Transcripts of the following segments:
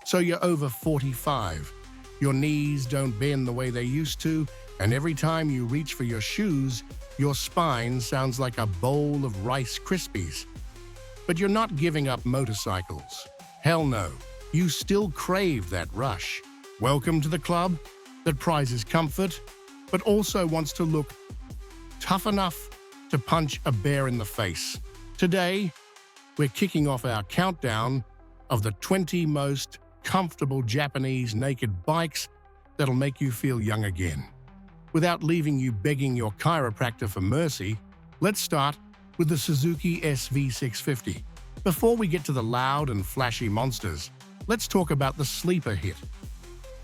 So you're over 45. Your knees don't bend the way they used to, and every time you reach for your shoes, your spine sounds like a bowl of Rice Krispies. But you're not giving up motorcycles. Hell no, you still crave that rush. Welcome to the club that prizes comfort, but also wants to look tough enough to punch a bear in the face. Today, we're kicking off our countdown of the 20 most comfortable Japanese naked bikes that'll make you feel young again. Without leaving you begging your chiropractor for mercy, let's start with the Suzuki SV650. Before we get to the loud and flashy monsters, let's talk about the sleeper hit.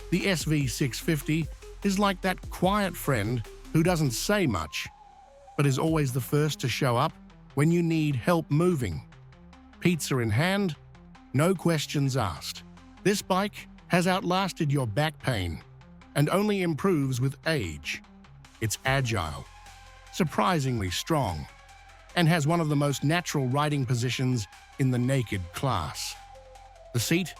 The SV650 is like that quiet friend who doesn't say much, but is always the first to show up when you need help moving. Pizza in hand, no questions asked. This bike has outlasted your back pain and only improves with age. It's agile, surprisingly strong, and has one of the most natural riding positions in the naked class. The seat?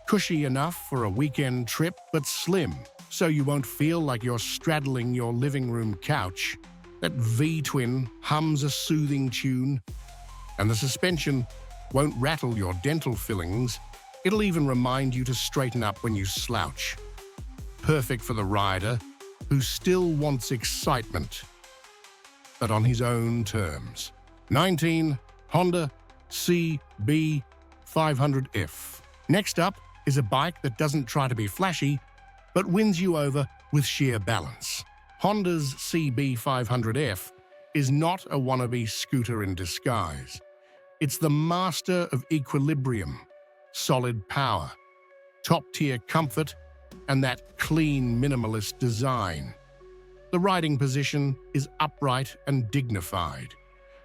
Cushy enough for a weekend trip, but slim, so you won't feel like you're straddling your living room couch. That V-twin hums a soothing tune, and the suspension won't rattle your dental fillings. It'll even remind you to straighten up when you slouch. Perfect for the rider who still wants excitement, but on his own terms. 19 Honda CB500F. Next up is a bike that doesn't try to be flashy, but wins you over with sheer balance. Honda's CB500F is not a wannabe scooter in disguise. It's the master of equilibrium, solid power, top-tier comfort, and that clean minimalist design. The riding position is upright and dignified,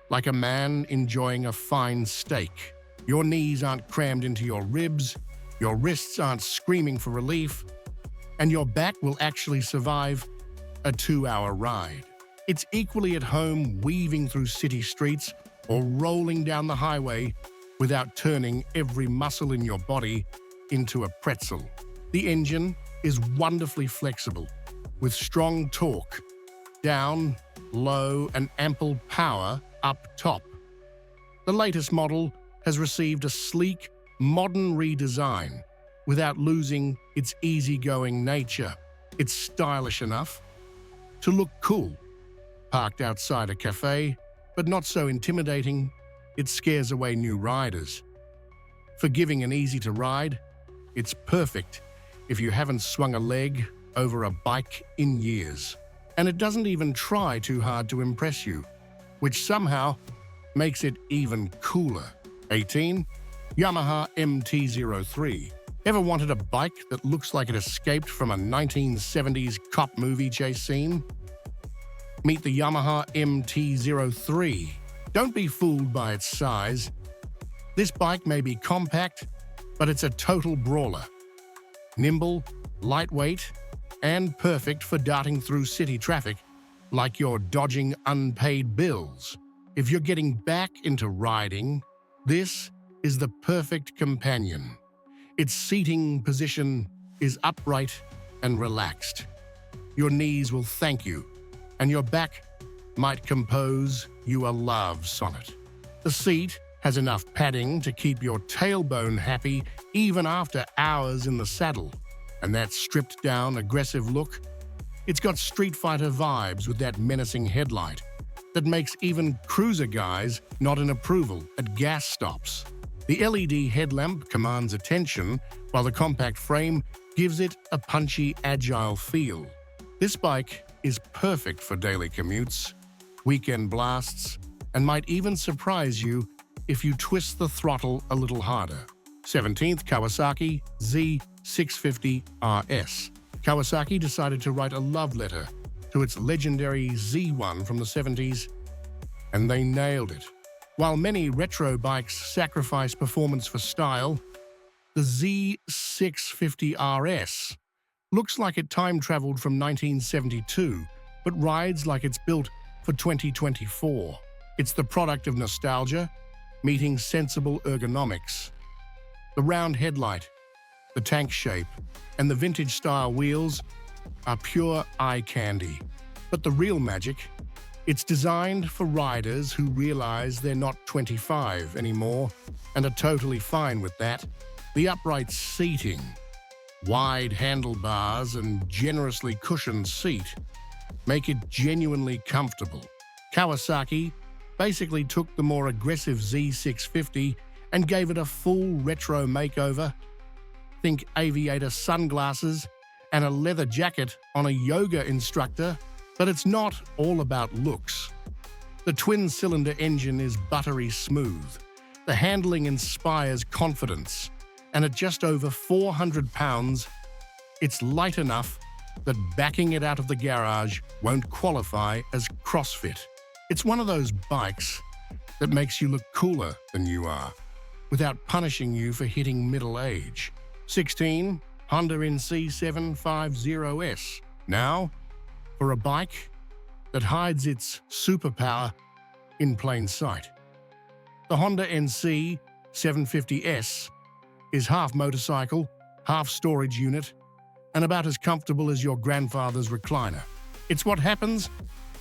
like a man enjoying a fine steak. Your knees aren't crammed into your ribs, your wrists aren't screaming for relief, and your back will actually survive a 2-hour ride. It's equally at home weaving through city streets or rolling down the highway without turning every muscle in your body into a pretzel. The engine is wonderfully flexible, with strong torque, down, low, and ample power up top. The latest model has received a sleek, modern redesign without losing its easygoing nature. It's stylish enough to look cool, parked outside a cafe, but not so intimidating it scares away new riders. Forgiving and easy to ride, it's perfect if you haven't swung a leg over a bike in years. And it doesn't even try too hard to impress you, which somehow makes it even cooler. 18. Yamaha MT03. Ever wanted a bike that looks like it escaped from a 1970s cop movie chase scene? Meet the Yamaha MT03. Don't be fooled by its size. This bike may be compact, but it's a total brawler. Nimble, lightweight, and perfect for darting through city traffic like you're dodging unpaid bills. If you're getting back into riding, this is the perfect companion. Its seating position is upright and relaxed. Your knees will thank you, and your back might compose you a love sonnet. The seat has enough padding to keep your tailbone happy even after hours in the saddle. And that stripped-down, aggressive look, it's got Street Fighter vibes with that menacing headlight that makes even cruiser guys nod in approval at gas stops. The LED headlamp commands attention, while the compact frame gives it a punchy, agile feel. This bike is perfect for daily commutes, weekend blasts, and might even surprise you if you twist the throttle a little harder. 17th Kawasaki Z650RS. Kawasaki decided to write a love letter to its legendary Z1 from the 70s, and they nailed it. While many retro bikes sacrifice performance for style, the Z650RS looks like it time-traveled from 1972, but rides like it's built for 2024. It's the product of nostalgia meeting sensible ergonomics. The round headlight The tank shape and the vintage-style wheels are pure eye candy. But the real magic, it's designed for riders who realize they're not 25 anymore and are totally fine with that. The upright seating, wide handlebars and generously cushioned seat make it genuinely comfortable. Kawasaki basically took the more aggressive Z650 and gave it a full retro makeover. Think aviator sunglasses and a leather jacket on a yoga instructor, but it's not all about looks. The twin-cylinder engine is buttery smooth. The handling inspires confidence, and at just over 400 pounds, it's light enough that backing it out of the garage won't qualify as CrossFit. It's one of those bikes that makes you look cooler than you are, without punishing you for hitting middle age. 16, Honda MT0750S. Now, for a bike that hides its superpower in plain sight. The Honda MT0750S is half motorcycle, half storage unit, and about as comfortable as your grandfather's recliner. It's what happens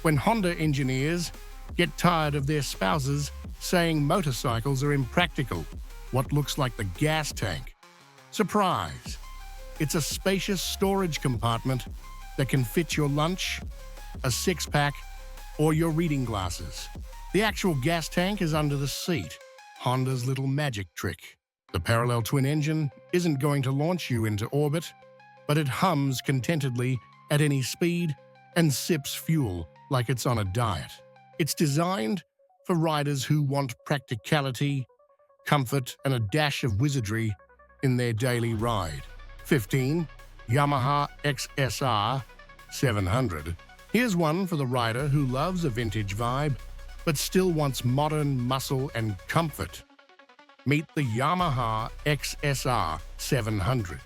when Honda engineers get tired of their spouses saying motorcycles are impractical. What looks like the gas tank. Surprise! It's a spacious storage compartment that can fit your lunch, a six-pack, or your reading glasses. The actual gas tank is under the seat, Honda's little magic trick. The parallel twin engine isn't going to launch you into orbit, but it hums contentedly at any speed and sips fuel like it's on a diet. It's designed for riders who want practicality, comfort, and a dash of wizardry in their daily ride. 15. Yamaha XR700. Here's one for the rider who loves a vintage vibe, but still wants modern muscle and comfort. Meet the Yamaha XR700.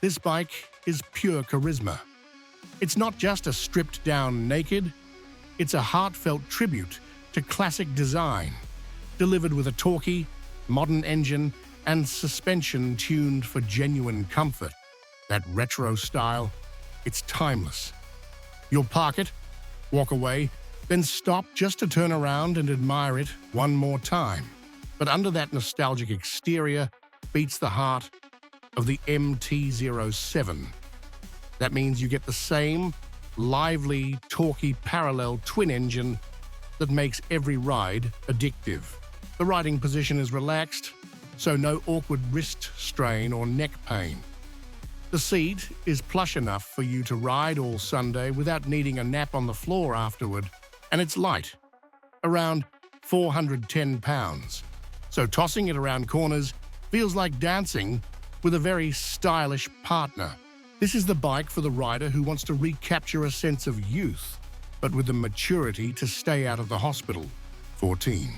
This bike is pure charisma. It's not just a stripped-down naked, it's a heartfelt tribute to classic design, delivered with a torquey, modern engine and suspension tuned for genuine comfort. That retro style, it's timeless. You'll park it, walk away, then stop just to turn around and admire it one more time. But under that nostalgic exterior beats the heart of the MT07. That means you get the same lively, torquey parallel twin engine that makes every ride addictive. The riding position is relaxed, so no awkward wrist strain or neck pain. The seat is plush enough for you to ride all Sunday without needing a nap on the floor afterward, and it's light, around 410 pounds. So tossing it around corners feels like dancing with a very stylish partner. This is the bike for the rider who wants to recapture a sense of youth, but with the maturity to stay out of the hospital. 14.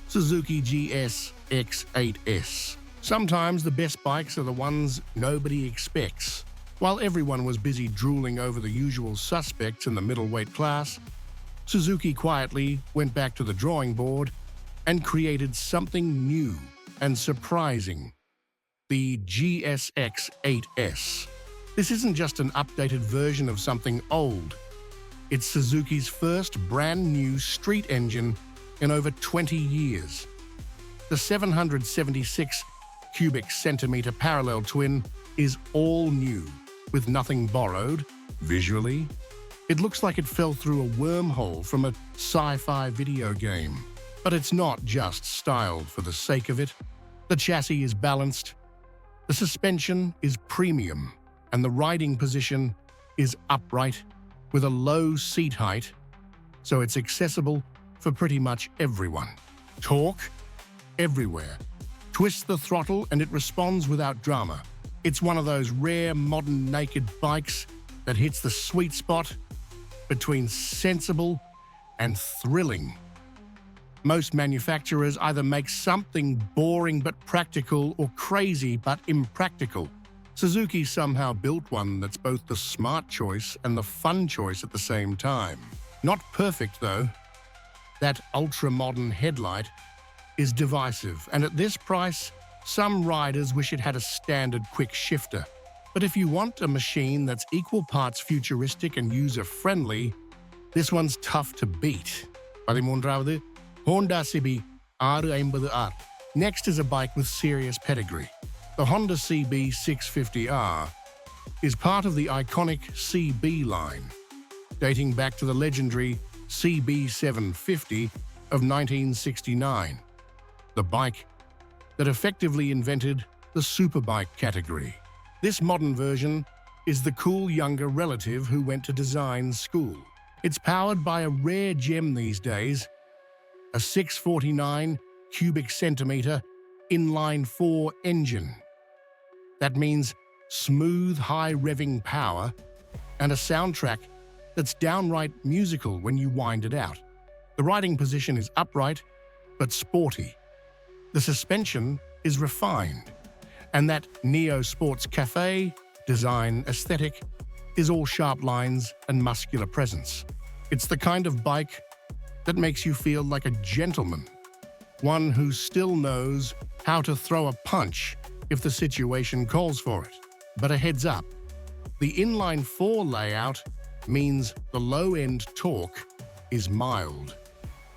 Suzuki GSX8S. Sometimes the best bikes are the ones nobody expects. While everyone was busy drooling over the usual suspects in the middleweight class, Suzuki quietly went back to the drawing board and created something new and surprising. The GSX8S. This isn't just an updated version of something old. It's Suzuki's first brand new street engine in over 20 years. The 776 cubic centimeter parallel twin is all new, with nothing borrowed. Visually, it looks like it fell through a wormhole from a sci-fi video game. But it's not just styled for the sake of it. The chassis is balanced, the suspension is premium, and the riding position is upright with a low seat height, so it's accessible for pretty much everyone. Torque? Everywhere. Twist the throttle and it responds without drama. It's one of those rare modern naked bikes that hits the sweet spot between sensible and thrilling. Most manufacturers either make something boring but practical or crazy but impractical. Suzuki somehow built one that's both the smart choice and the fun choice at the same time. Not perfect, though. That ultra-modern headlight is divisive, and at this price, Some riders wish it had a standard quick shifter, but if you want a machine that's equal parts futuristic and user-friendly, this one's tough to beat. 13வது, Honda CB650R. Next is a bike with serious pedigree. The Honda CB650R is part of the iconic CB line, dating back to the legendary CB750 of 1969, the bike that effectively invented the superbike category. This modern version is the cool younger relative who went to design school. It's powered by a rare gem these days, a 649 cubic centimeter inline-4 engine. That means smooth, high-revving power and a soundtrack that's downright musical when you wind it out. The riding position is upright but sporty. The suspension is refined, and that neo-sports cafe design aesthetic is all sharp lines and muscular presence. It's the kind of bike that makes you feel like a gentleman, one who still knows how to throw a punch if the situation calls for it. But a heads up, the inline-4 layout means the low-end torque is mild.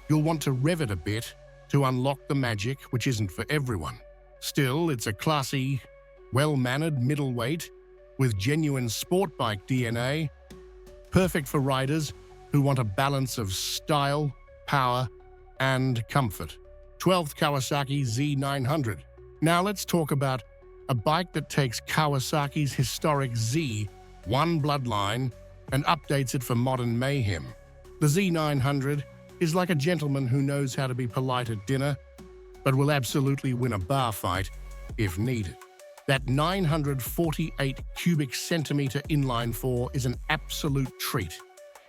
You'll want to rev it a bit to unlock the magic, which isn't for everyone. Still, it's a classy, well-mannered middleweight with genuine sport bike DNA, perfect for riders who want a balance of style, power, and comfort. 12th Kawasaki Z900. Now let's talk about a bike that takes Kawasaki's historic Z1 bloodline and updates it for modern mayhem. The Z900 is like a gentleman who knows how to be polite at dinner, but will absolutely win a bar fight if needed. That 948 cubic centimeter inline-4 is an absolute treat.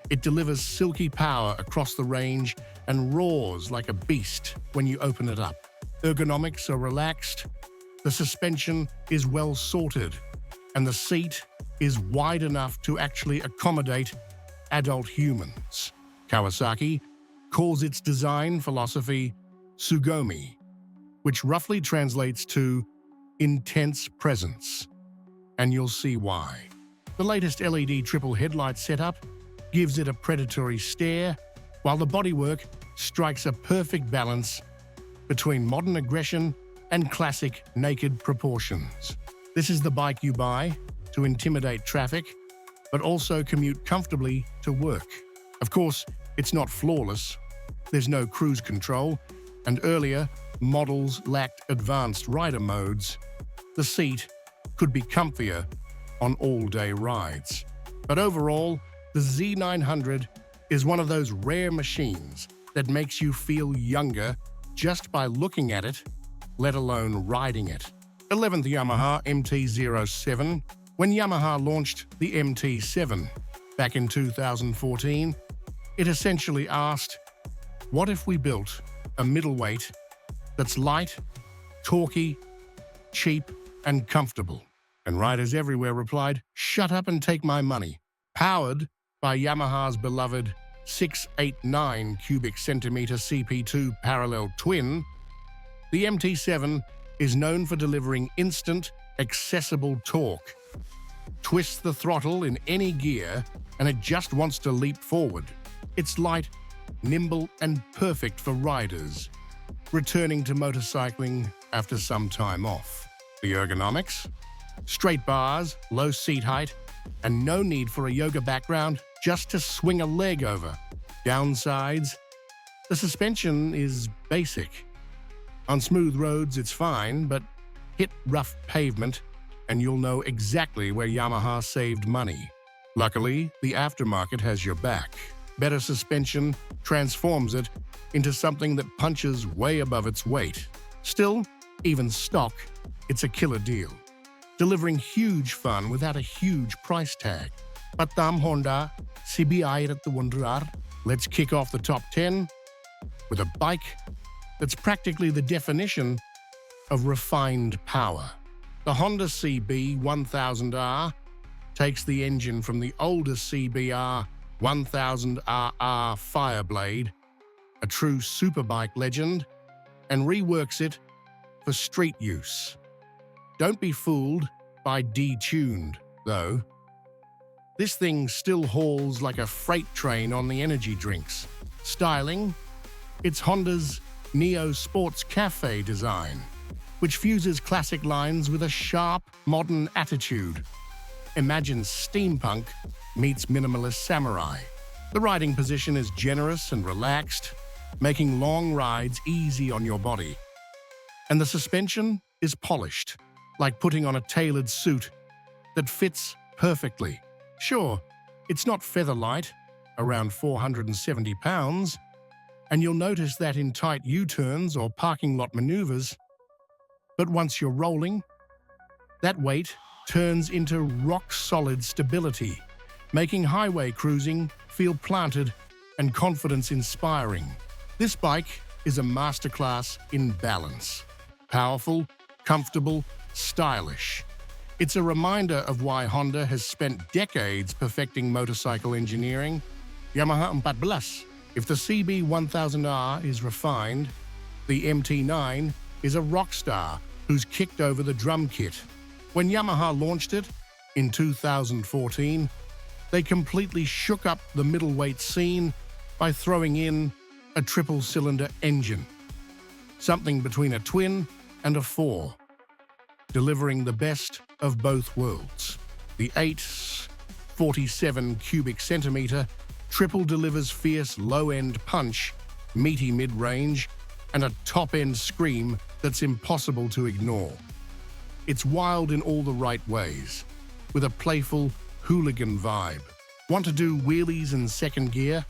It delivers silky power across the range and roars like a beast when you open it up. Ergonomics are relaxed, the suspension is well sorted, and the seat is wide enough to actually accommodate adult humans. Kawasaki calls its design philosophy Sugomi, which roughly translates to intense presence, and you'll see why. The latest LED triple headlight setup gives it a predatory stare, while the bodywork strikes a perfect balance between modern aggression and classic naked proportions. This is the bike you buy to intimidate traffic, but also commute comfortably to work. Of course, it's not flawless. There's no cruise control, and earlier models lacked advanced rider modes. The seat could be comfier on all-day rides. But overall, the Z900 is one of those rare machines that makes you feel younger just by looking at it, let alone riding it. 11th Yamaha MT07. When Yamaha launched the MT7 back in 2014, it essentially asked, what if we built a middleweight that's light, torquey, cheap, and comfortable? And riders everywhere replied, shut up and take my money. Powered by Yamaha's beloved 689 cubic centimeter CP2 parallel twin, the MT7 is known for delivering instant, accessible torque. Twist the throttle in any gear and it just wants to leap forward. It's light, nimble, and perfect for riders returning to motorcycling after some time off. The ergonomics? Straight bars, low seat height, and no need for a yoga background just to swing a leg over. Downsides? The suspension is basic. On smooth roads, it's fine, but hit rough pavement and you'll know exactly where Yamaha saved money. Luckily, the aftermarket has your back. Better suspension transforms it into something that punches way above its weight. Still, even stock, it's a killer deal, delivering huge fun without a huge price tag. Patam Honda CB650R. Let's kick off the top 10 with a bike that's practically the definition of refined power. The Honda CB1000R takes the engine from the older CBR 1000RR Fireblade, a true superbike legend, and reworks it for street use. Don't be fooled by detuned, though. This thing still hauls like a freight train on the energy drinks. Styling? It's Honda's Neo Sports Cafe design, which fuses classic lines with a sharp, modern attitude. Imagine steampunk meets minimalist samurai. The riding position is generous and relaxed, making long rides easy on your body. And the suspension is polished, like putting on a tailored suit that fits perfectly. Sure, it's not feather light, around 470 pounds, and you'll notice that in tight U-turns or parking lot maneuvers. But once you're rolling, that weight turns into rock-solid stability, making highway cruising feel planted and confidence-inspiring. This bike is a masterclass in balance. Powerful, comfortable, stylish. It's a reminder of why Honda has spent decades perfecting motorcycle engineering. Yamaha MT14. If the CB1000R is refined, the MT9 is a rock star who's kicked over the drum kit. When Yamaha launched it in 2014, they completely shook up the middleweight scene by throwing in a triple-cylinder engine, something between a twin and a four, delivering the best of both worlds. The 847 cubic centimeter triple delivers fierce low-end punch, meaty mid-range, and a top-end scream that's impossible to ignore. It's wild in all the right ways, with a playful hooligan vibe. Want to do wheelies in second gear?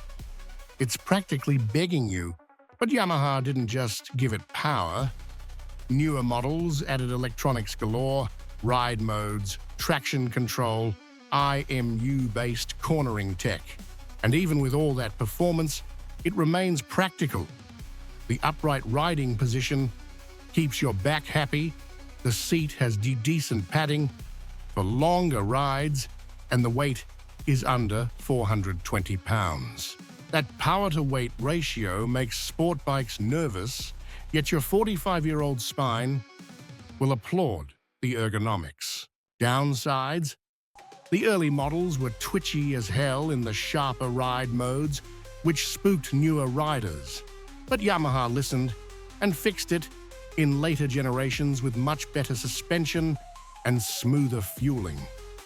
It's practically begging you, but Yamaha didn't just give it power. Newer models added electronics galore, ride modes, traction control, IMU-based cornering tech. And even with all that performance, it remains practical. The upright riding position keeps your back happy, the seat has decent padding for longer rides, and the weight is under 420 pounds. That power-to-weight ratio makes sport bikes nervous, yet your 45-year-old spine will applaud the ergonomics. Downsides? The early models were twitchy as hell in the sharper ride modes, which spooked newer riders. But Yamaha listened and fixed it in later generations with much better suspension and smoother fueling.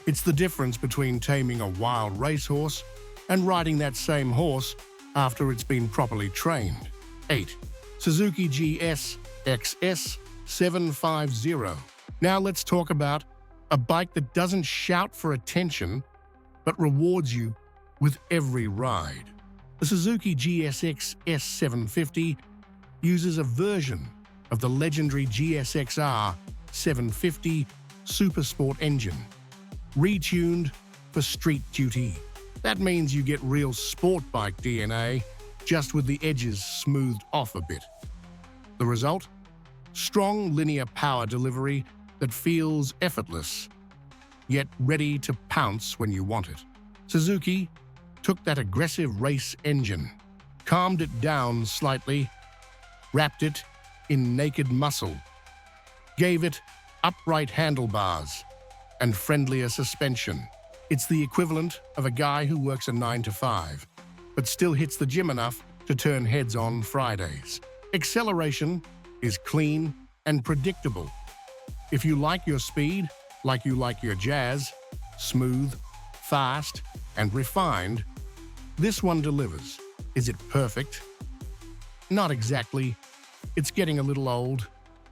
It's the difference between taming a wild racehorse and riding that same horse after it's been properly trained. 8. Suzuki GSXS750. Now let's talk about a bike that doesn't shout for attention, but rewards you with every ride. The Suzuki GSXS750 uses a version of the legendary GSXR750 Supersport engine, retuned for street duty. That means you get real sport bike DNA, just with the edges smoothed off a bit. The result? Strong linear power delivery that feels effortless, yet ready to pounce when you want it. Suzuki took that aggressive race engine, calmed it down slightly, wrapped it in naked muscle, gave it upright handlebars and friendlier suspension. It's the equivalent of a guy who works a 9-to-5, but still hits the gym enough to turn heads on Fridays. Acceleration is clean and predictable. If you like your speed, like you like your jazz, smooth, fast, and refined, this one delivers. Is it perfect? Not exactly. It's getting a little old.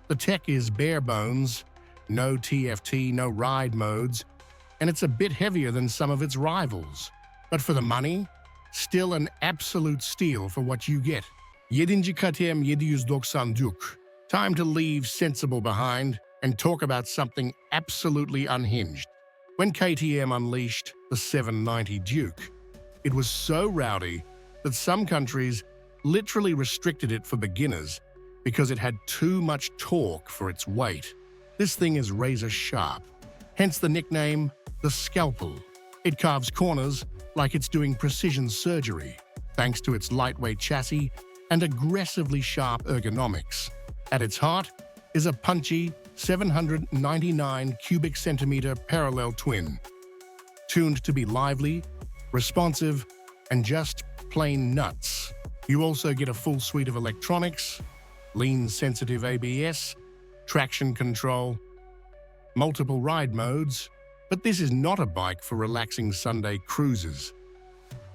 The tech is bare bones, no TFT, no ride modes, and it's a bit heavier than some of its rivals. But for the money, still an absolute steal for what you get. 7. KTM 790. Time to leave sensible behind and talk about something absolutely unhinged. When KTM unleashed the 790 Duke, it was so rowdy that some countries literally restricted it for beginners because it had too much torque for its weight. This thing is razor sharp, hence the nickname, the Scalpel. It carves corners like it's doing precision surgery, thanks to its lightweight chassis and aggressively sharp ergonomics. At its heart, is a punchy 799 cubic centimeter parallel twin, tuned to be lively, responsive, and just plain nuts. You also get a full suite of electronics, lean-sensitive ABS, traction control, multiple ride modes, but this is not a bike for relaxing Sunday cruises.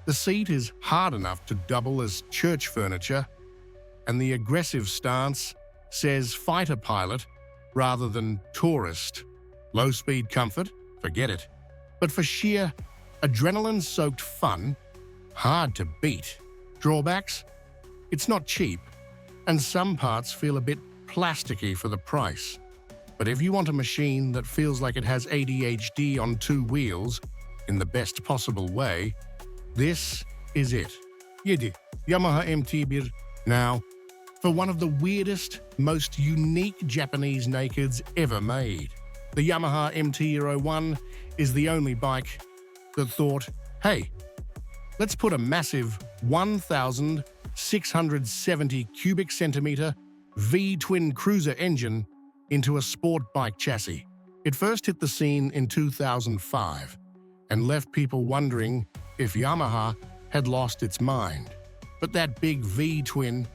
The seat is hard enough to double as church furniture, and the aggressive stance says fighter pilot rather than tourist. Low-speed comfort? Forget it. But for sheer adrenaline-soaked fun, hard to beat. Drawbacks? It's not cheap, and some parts feel a bit plasticky for the price. But if you want a machine that feels like it has ADHD on two wheels, in the best possible way, this is it. Yamaha MT01. Now, for one of the weirdest, most unique Japanese nakeds ever made. The Yamaha MT01 is the only bike that thought, hey, let's put a massive 1,670 cubic centimeter V-twin cruiser engine into a sport bike chassis. It first hit the scene in 2005 and left people wondering if Yamaha had lost its mind. But that big V-twin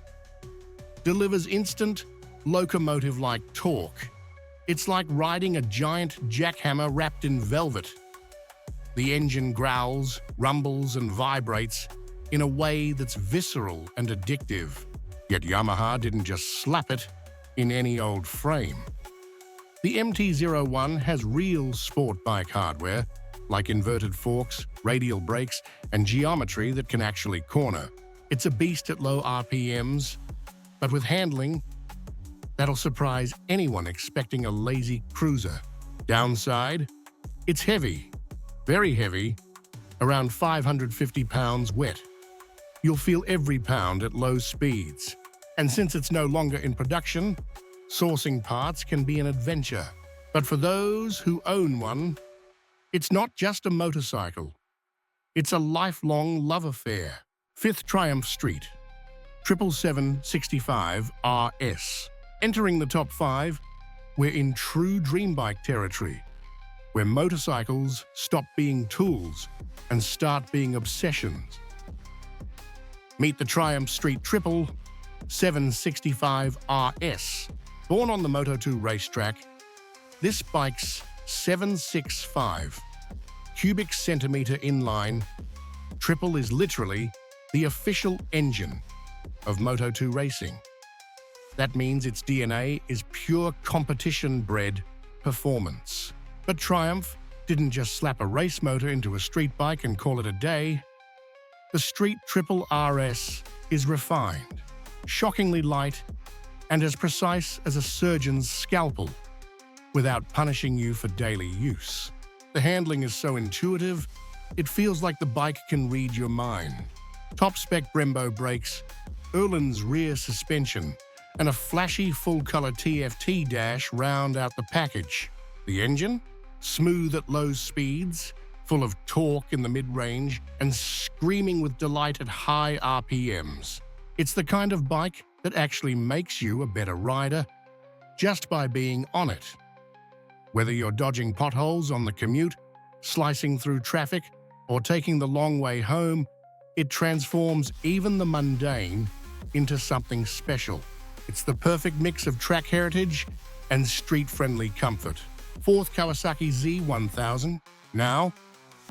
delivers instant, locomotive-like torque. It's like riding a giant jackhammer wrapped in velvet. The engine growls, rumbles, and vibrates in a way that's visceral and addictive. Yet Yamaha didn't just slap it in any old frame. The MT01 has real sport bike hardware, like inverted forks, radial brakes, and geometry that can actually corner. It's a beast at low RPMs, but with handling that'll surprise anyone expecting a lazy cruiser. Downside? It's heavy, very heavy, around 550 pounds wet. You'll feel every pound at low speeds. And since it's no longer in production, sourcing parts can be an adventure. But for those who own one, it's not just a motorcycle. It's a lifelong love affair. 5th Triumph Street, 77765RS. Entering the top 5, we're in true dream bike territory, where motorcycles stop being tools and start being obsessions. Meet the Triumph Street 77765RS. Born on the Moto2 racetrack, this bike's 765 cubic centimeter inline triple is literally the official engine of Moto2 racing. That means its DNA is pure competition-bred performance. But Triumph didn't just slap a race motor into a street bike and call it a day. The Street Triple RS is refined, shockingly light, and as precise as a surgeon's scalpel, without punishing you for daily use. The handling is so intuitive, it feels like the bike can read your mind. Top-spec Brembo brakes, Öhlins rear suspension, and a flashy full-color TFT dash round out the package. The engine? Smooth at low speeds, full of torque in the mid-range, and screaming with delight at high RPMs. It's the kind of bike that actually makes you a better rider just by being on it. Whether you're dodging potholes on the commute, slicing through traffic, or taking the long way home, it transforms even the mundane into something special. It's the perfect mix of track heritage and street-friendly comfort. 4th Kawasaki Z1000. Now,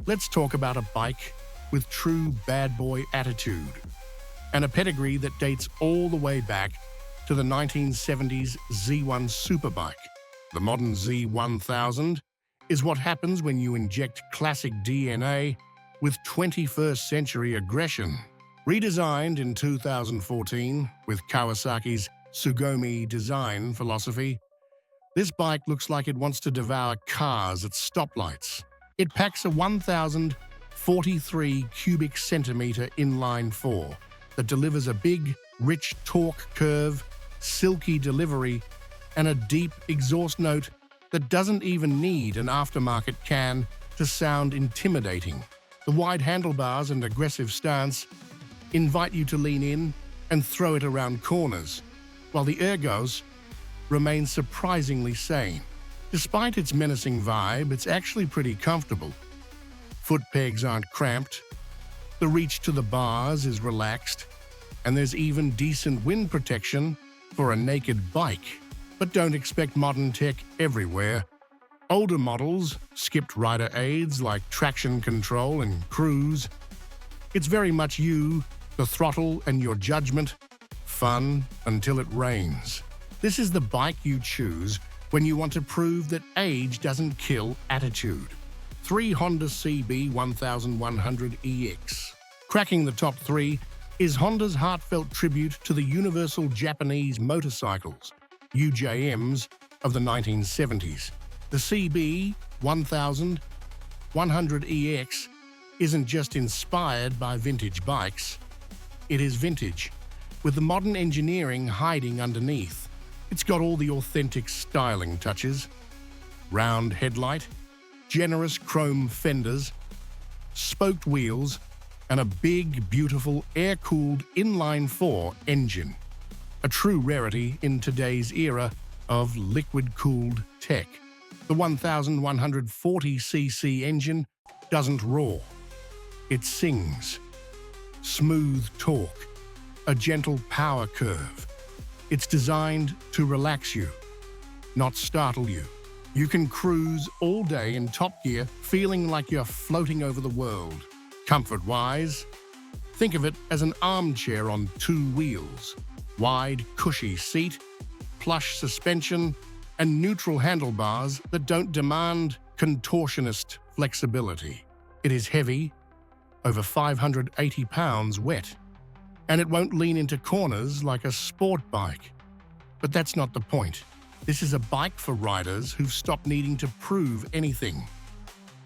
let's talk about a bike with true bad boy attitude and a pedigree that dates all the way back to the 1970s Z1 superbike. The modern Z1000 is what happens when you inject classic DNA with 21st century aggression. Redesigned in 2014 with Kawasaki's Sugoi design philosophy, this bike looks like it wants to devour cars at stoplights. It packs a 1,043 cubic centimeter inline 4 that delivers a big, rich torque curve, silky delivery, and a deep exhaust note that doesn't even need an aftermarket can to sound intimidating. The wide handlebars and aggressive stance invite you to lean in and throw it around corners, while the ergos remains surprisingly sane. Despite its menacing vibe, it's actually pretty comfortable. Foot pegs aren't cramped, the reach to the bars is relaxed, and there's even decent wind protection for a naked bike. But don't expect modern tech everywhere. Older models skipped rider aids like traction control and cruise. It's very much you, the throttle, and your judgment. Fun until it rains. This is the bike you choose when you want to prove that age doesn't kill attitude. 3 Honda CB1100EX. Cracking the top 3 is Honda's heartfelt tribute to the universal Japanese motorcycles, UJMs, of the 1970s. The CB1100EX isn't just inspired by vintage bikes. It is vintage, with the modern engineering hiding underneath. It's got all the authentic styling touches: round headlight, generous chrome fenders, spoked wheels, and a big, beautiful air-cooled inline-4 engine. A true rarity in today's era of liquid-cooled tech. The 1140cc engine doesn't roar. It sings. Smooth torque, a gentle power curve. It's designed to relax you, not startle you. You can cruise all day in top gear, feeling like you're floating over the world. Comfort-wise, think of it as an armchair on 2 wheels. Wide, cushy seat, plush suspension, and neutral handlebars that don't demand contortionist flexibility. It is heavy, over 580 pounds wet, and it won't lean into corners like a sport bike. But that's not the point. This is a bike for riders who've stopped needing to prove anything,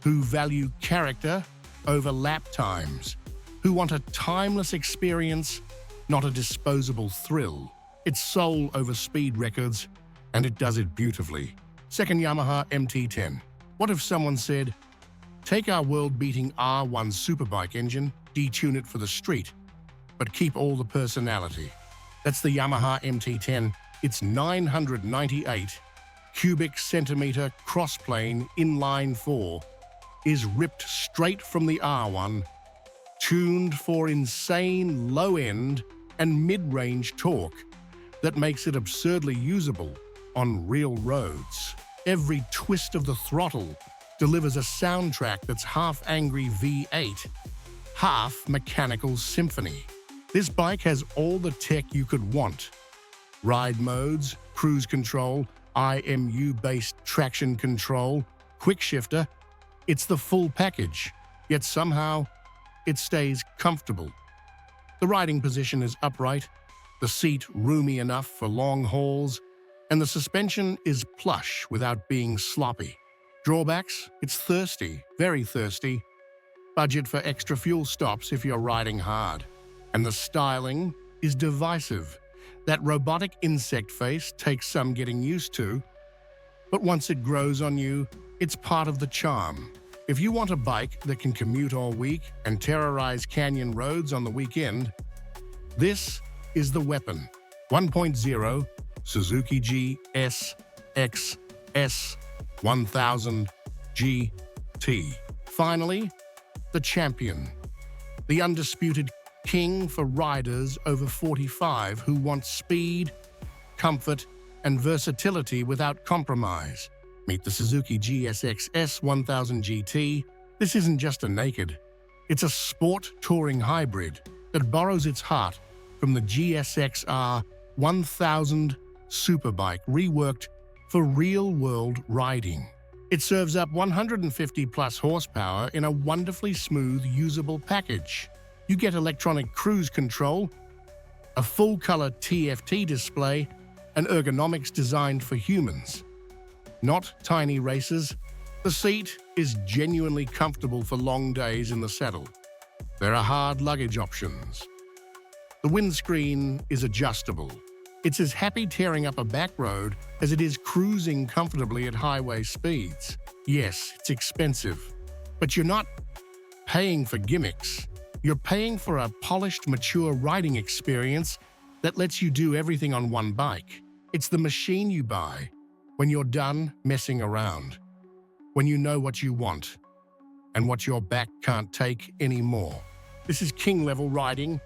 who value character over lap times, who want a timeless experience, not a disposable thrill. It's soul over speed records, and it does it beautifully. Second, Yamaha MT10. What if someone said, take our world-beating R1 superbike engine, detune it for the street, but keep all the personality? That's the Yamaha MT10. Its 998 cubic centimeter crossplane inline-4 is ripped straight from the R1, tuned for insane low-end and mid-range torque that makes it absurdly usable on real roads. Every twist of the throttle delivers a soundtrack that's half angry V8, half mechanical symphony. This bike has all the tech you could want. Ride modes, cruise control, IMU-based traction control, quick shifter. It's the full package, yet somehow it stays comfortable. The riding position is upright, the seat roomy enough for long hauls, and the suspension is plush without being sloppy. Drawbacks? It's thirsty, very thirsty. Budget for extra fuel stops if you're riding hard. And the styling is divisive. That robotic insect face takes some getting used to, but once it grows on you, it's part of the charm. If you want a bike that can commute all week and terrorize canyon roads on the weekend, this is the weapon. 1.0 Suzuki GSXS100GT. Finally, the champion. The undisputed king for riders over 45 who want speed, comfort, and versatility without compromise. Meet the Suzuki GSXS100GT. This isn't just a naked. It's a sport touring hybrid that borrows its heart from the GSXR1000 superbike reworked for real-world riding. It serves up 150-plus horsepower in a wonderfully smooth, usable package. You get electronic cruise control, a full-color TFT display, and ergonomics designed for humans, not tiny racers. The seat is genuinely comfortable for long days in the saddle. There are hard luggage options. The windscreen is adjustable. It's as happy tearing up a back road as it is cruising comfortably at highway speeds. Yes, it's expensive, but you're not paying for gimmicks. You're paying for a polished, mature riding experience that lets you do everything on one bike. It's the machine you buy when you're done messing around, when you know what you want and what your back can't take anymore. This is king-level riding